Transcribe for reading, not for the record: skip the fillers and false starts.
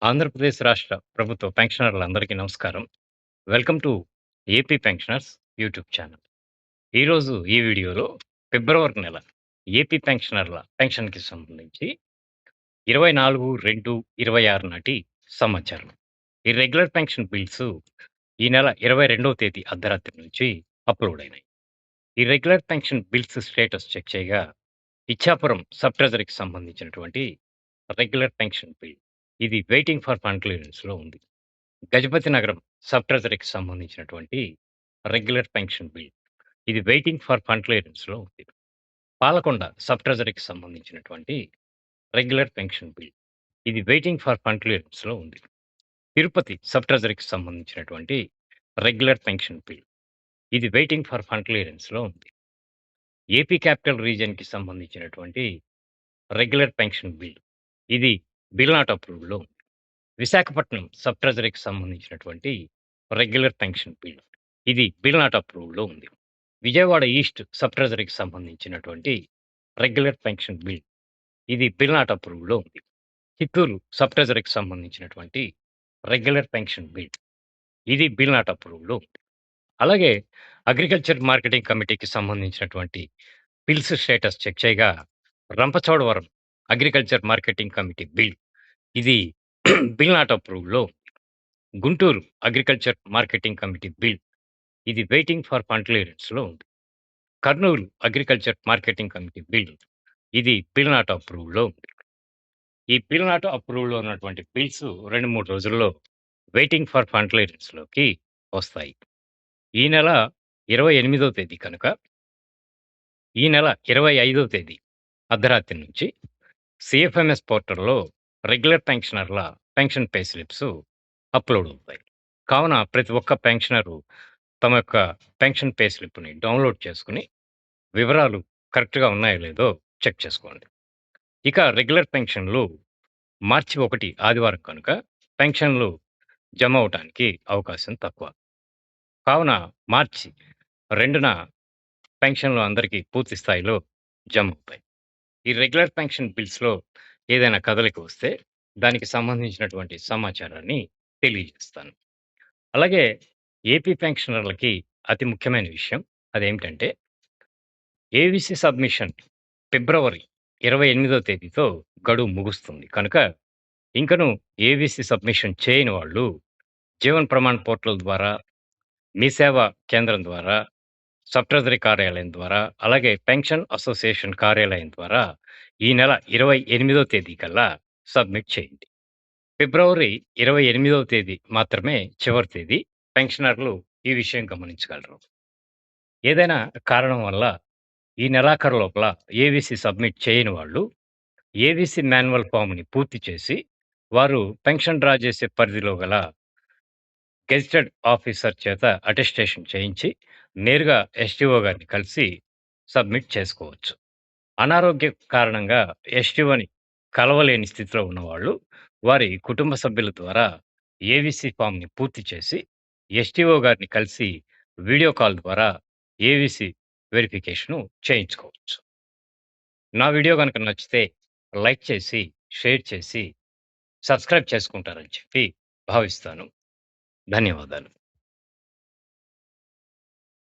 ఆంధ్రప్రదేశ్ రాష్ట్ర ప్రభుత్వ పెన్షనర్లందరికీ నమస్కారం. Welcome to AP pensioners YouTube channel. ఈరోజు ఈ వీడియోలో ఫిబ్రవరి నెల ఏపీ పెన్షనర్ల పెన్షన్‌కి సంబంధించి 24/2/26 నాటి సమాచారం. ఈ రెగ్యులర్ పెన్షన్ బిల్స్ ఈ నెల 22వ తేదీ అర్ధరాత్రి నుంచి అప్‌లోడ్ అయినాయి. ఈ regular pension bills status check చేయగా ఇచ్ఛాపురం సబ్ ట్రెజరీకి సంబంధించినటువంటి రెగ్యులర్ పెన్షన్ బిల్ ఇది వెయిటింగ్ ఫర్ ఫండ్ క్లియరెన్స్‌లో ఉంది. గజపతి నగరం సబ్ ట్రెజరీకి సంబంధించినటువంటి రెగ్యులర్ పెన్షన్ బిల్. ఇది వెయిటింగ్ ఫర్ ఫండ్ క్లియరెన్స్‌లో ఉంది. పాలకొండ సబ్ ట్రెజరీకి సంబంధించినటువంటి రెగ్యులర్ పెన్షన్ బిల్. ఇది వెయిటింగ్ ఫర్ ఫండ్ క్లియరెన్స్‌లో ఉంది. తిరుపతి సబ్ ట్రెజరీకి సంబంధించినటువంటి రెగ్యులర్ పెన్షన్ బిల్. ఇది వెయిటింగ్ ఫర్ ఫండ్ క్లియరెన్స్‌లో ఉంది. ఏపీ క్యాపిటల్ రీజియన్‌కి సంబంధించినటువంటి రెగ్యులర్ పెన్షన్ బిల్. ఇది బిల్ నాట్ అప్రూవ్డ్‌లో ఉంది. విశాఖపట్నం సబ్ ట్రెజరీకి సంబంధించినటువంటి రెగ్యులర్ పెన్షన్ బిల్. ఇది బిల్ నాట్ అప్రూవ్డ్‌లో ఉంది. విజయవాడ ఈస్ట్ సబ్ ట్రెజరీకి సంబంధించినటువంటి రెగ్యులర్ పెన్షన్ బిల్. ఇది బిల్ నాట్ అప్రూవ్డ్‌లో ఉంది. చిత్తూరు సబ్ ట్రెజరీకి సంబంధించినటువంటి రెగ్యులర్ పెన్షన్ బిల్. ఇది బిల్ నాట్ అప్రూవ్డ్‌లో ఉంది. అలాగే అగ్రికల్చర్ మార్కెటింగ్ కమిటీకి సంబంధించినటువంటి బిల్స్ స్టేటస్ చెక్ చేయగా Rampachodavaram agriculture marketing committee bill. ఇది బిల్ నాట్ అప్రూవ్డ్‌లో ఉంది. Guntur agriculture marketing committee bill. ఇది వెయిటింగ్ ఫర్ ఫండ్ క్లియరెన్స్‌లో ఉంది. Kurnool agriculture marketing committee bill. ఇది బిల్ నాట్ అప్రూవ్డ్‌లో ఉంది. ఈ బిల్ నాట్ అప్రూవ్డ్‌లో ఉన్నటువంటి బిల్స్ 2, 3 రోజుల్లో వెయిటింగ్ ఫర్ ఫండ్ క్లియరెన్స్‌లోకి వస్తాయి. ఈ నెల 28వ తేదీ కనుక ఈ నెల 25వ తేదీ అర్ధరాత్రి నుంచి సీఎఫ్ఎంఎస్ పోర్టల్‌లో రెగ్యులర్ పెన్షనర్ల పెన్షన్ పే స్లిప్స్ అప్‌లోడ్ అవుతాయి. కావున ప్రతి ఒక్క పెన్షనరు తమ యొక్క పెన్షన్ పే స్లిప్‌ని డౌన్‌లోడ్ చేసుకొని వివరాలు కరెక్ట్‌గా ఉన్నాయో లేదో చెక్ చేసుకోండి. ఇక రెగ్యులర్ పెన్షన్‌లు మార్చి 1 ఆదివారం కనుక పెన్షన్‌లు జమ అవ్వటానికి అవకాశం తక్కువ. కావున మార్చి 2న పెన్షన్‌లు అందరికీ పూర్తి స్థాయిలో జమ అవుతాయి. ఈ రెగ్యులర్ పెన్షన్ బిల్స్‌లో ఏదైనా కదలిక వస్తే దానికి సంబంధించినటువంటి సమాచారాన్ని తెలియజేస్తాను. అలాగే ఏపీ పెన్షనర్లకి అతి ముఖ్యమైన విషయం అదేమిటంటే ఏవిసి సబ్మిషన్ ఫిబ్రవరి 28వ తేదీతో గడువు ముగుస్తుంది. కనుక ఇంకను ఏవిసి సబ్మిషన్ చేయని వాళ్ళు జీవన్ ప్రమాణ్ పోర్టల్ ద్వారా, మీ సేవా కేంద్రం ద్వారా, సబ్ ట్రెజరీ కార్యాలయం ద్వారా, అలాగే పెన్షన్ అసోసియేషన్ కార్యాలయం ద్వారా ఈ నెల 28వ తేదీ కల్లా సబ్మిట్ చేయండి. ఫిబ్రవరి 28వ తేదీ మాత్రమే చివరి తేదీ. పెన్షనర్లు ఈ విషయం గమనించగలరు. ఏదైనా కారణం వల్ల ఈ నెలాఖరు లోపల ఏవిసి సబ్మిట్ చేయని వాళ్ళు ఏవిసి మాన్యువల్ ఫామ్‌ని పూర్తి చేసి, వారు పెన్షన్ డ్రా చేసే పరిధిలో గల గెజిటెడ్ ఆఫీసర్ చేత అటెస్టేషన్ చేయించి, నేరుగా ఎస్‌టిఓ గారిని కలిసి సబ్మిట్ చేసుకోవచ్చు. అనారోగ్య కారణంగా ఎస్‌టిఓని కలవలేని స్థితిలో ఉన్నవాళ్ళు, వారి కుటుంబ సభ్యుల ద్వారా ఏవిసి ఫామ్‌ని పూర్తి చేసి, ఎస్‌టిఓ గారిని కలిసి వీడియో కాల్ ద్వారా ఏవిసి వెరిఫికేషను చేయించుకోవచ్చు. నా వీడియో గనుక నచ్చితే లైక్ చేసి, షేర్ చేసి, సబ్స్క్రైబ్ చేసుకుంటారని చెప్పి భావిస్తాను. ధన్యవాదాలు.